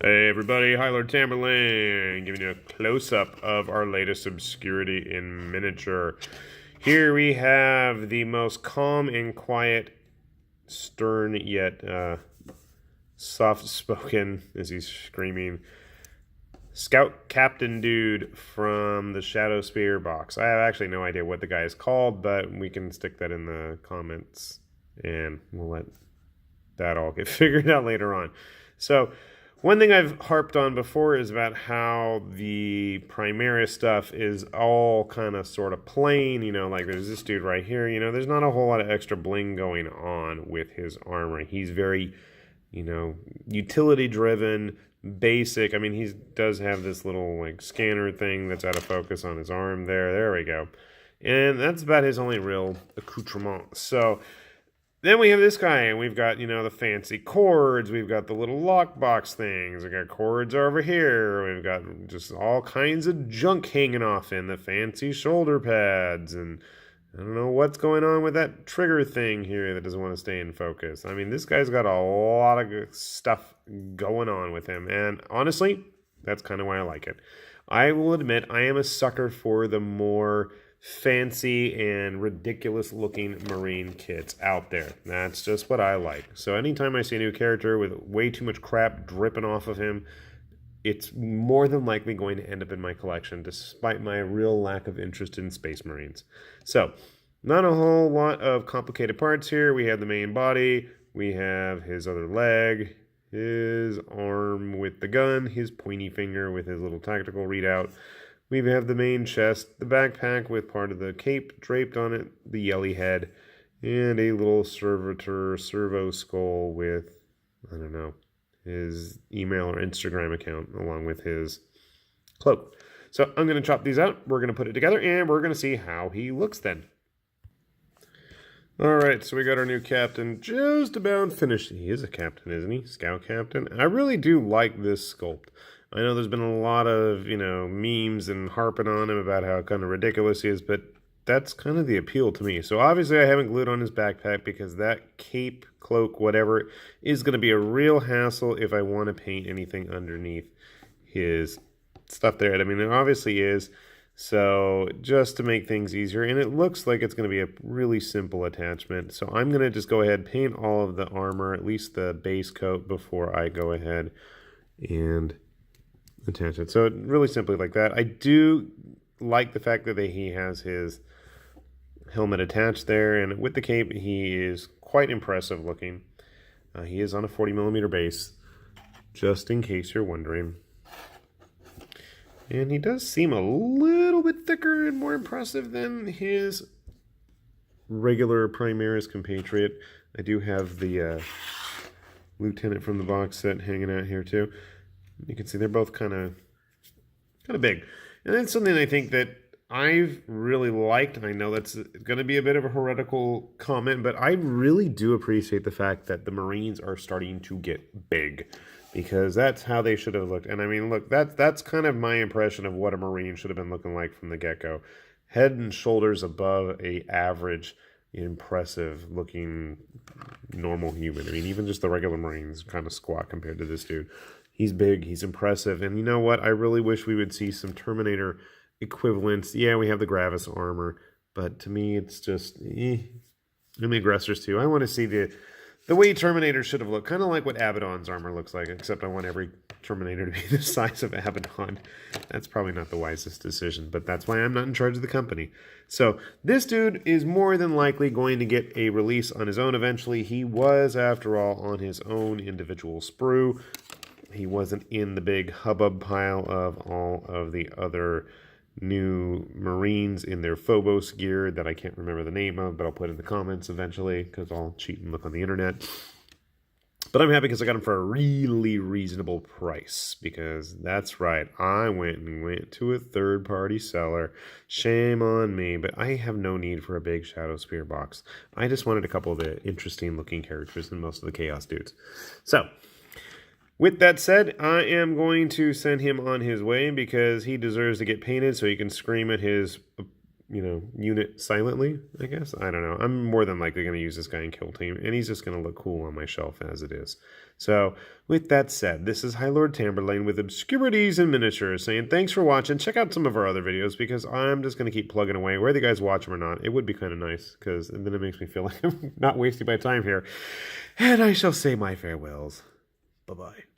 Hey everybody, Hi Lord Tamberlane, giving you a close-up of our latest Obscurity in miniature. Here we have the most calm and quiet, stern yet soft-spoken, as he's screaming, Scout Captain dude from the Shadowspear box. I have actually no idea what the guy is called, but we can stick that in the comments, and we'll let that all get figured out later on. So, one thing I've harped on before is about how the Primaris stuff is all kind of sort of plain, like there's this dude right here, there's not a whole lot of extra bling going on with his armor. He's very, utility driven, basic. I mean, he does have this little like scanner thing that's out of focus on his arm there. There we go. And that's about his only real accoutrement. So, then we have this guy, and we've got, the fancy cords. We've got the little lockbox things. We've got cords over here. We've got just all kinds of junk hanging off in the fancy shoulder pads. And I don't know what's going on with that trigger thing here that doesn't want to stay in focus. I mean, this guy's got a lot of good stuff going on with him. And honestly, that's kind of why I like it. I will admit I am a sucker for the more fancy and ridiculous looking marine kits out there. That's just what I like. So anytime I see a new character with way too much crap dripping off of him, it's more than likely going to end up in my collection, despite my real lack of interest in Space Marines. So, not a whole lot of complicated parts here. We have the main body, we have his other leg, his arm with the gun, his pointy finger with his little tactical readout. We have the main chest, the backpack with part of the cape draped on it, the yelly head, and a little servitor servo skull with, I don't know, his email or Instagram account along with his cloak. So I'm going to chop these out, we're going to put it together, and we're going to see how he looks then. Alright, so we got our new captain just about finished. He is a captain, isn't he? Scout captain. I really do like this sculpt. I know there's been a lot of, memes and harping on him about how kind of ridiculous he is, but that's kind of the appeal to me. So obviously I haven't glued on his backpack because that cape, cloak, whatever, is going to be a real hassle if I want to paint anything underneath his stuff there. I mean, it obviously is. So just to make things easier, and it looks like it's going to be a really simple attachment. So I'm going to just go ahead and paint all of the armor, at least the base coat, before I go ahead and attach it. So really simply like that. I do like the fact that he has his helmet attached there, and with the cape he is quite impressive looking. He is on a 40mm base, just in case you're wondering. And he does seem a little bit thicker and more impressive than his regular Primaris compatriot. I do have the lieutenant from the box set hanging out here too. You can see they're both kind of big. And that's something I think that I've really liked, and I know that's going to be a bit of a heretical comment, but I really do appreciate the fact that the Marines are starting to get big, because that's how they should have looked. And I mean, look, that's kind of my impression of what a Marine should have been looking like from the get-go. Head and shoulders above a average, impressive looking normal human. I mean, even just the regular Marines kind of squat compared to this dude. He's big, he's impressive, and you know what? I really wish we would see some Terminator equivalents. Yeah, we have the Gravis armor, but to me, it's just, And the aggressors too. I want to see the way Terminator should have looked, kind of like what Abaddon's armor looks like, except I want every Terminator to be the size of Abaddon. That's probably not the wisest decision, but that's why I'm not in charge of the company. So this dude is more than likely going to get a release on his own eventually. He was, after all, on his own individual sprue. He wasn't in the big hubbub pile of all of the other new Marines in their Phobos gear that I can't remember the name of, but I'll put in the comments eventually because I'll cheat and look on the internet. But I'm happy because I got him for a really reasonable price, because that's right, I went to a third-party seller. Shame on me, but I have no need for a big Shadowspear box. I just wanted a couple of the interesting-looking characters and most of the Chaos dudes. So, with that said, I am going to send him on his way because he deserves to get painted so he can scream at his unit silently, I guess. I don't know. I'm more than likely going to use this guy in Kill Team, and he's just going to look cool on my shelf as it is. So, with that said, this is High Lord Tamberlane with Obscurities and Miniatures saying thanks for watching. Check out some of our other videos because I'm just going to keep plugging away. Whether you guys watch them or not, it would be kind of nice because then it makes me feel like I'm not wasting my time here. And I shall say my farewells. Bye-bye.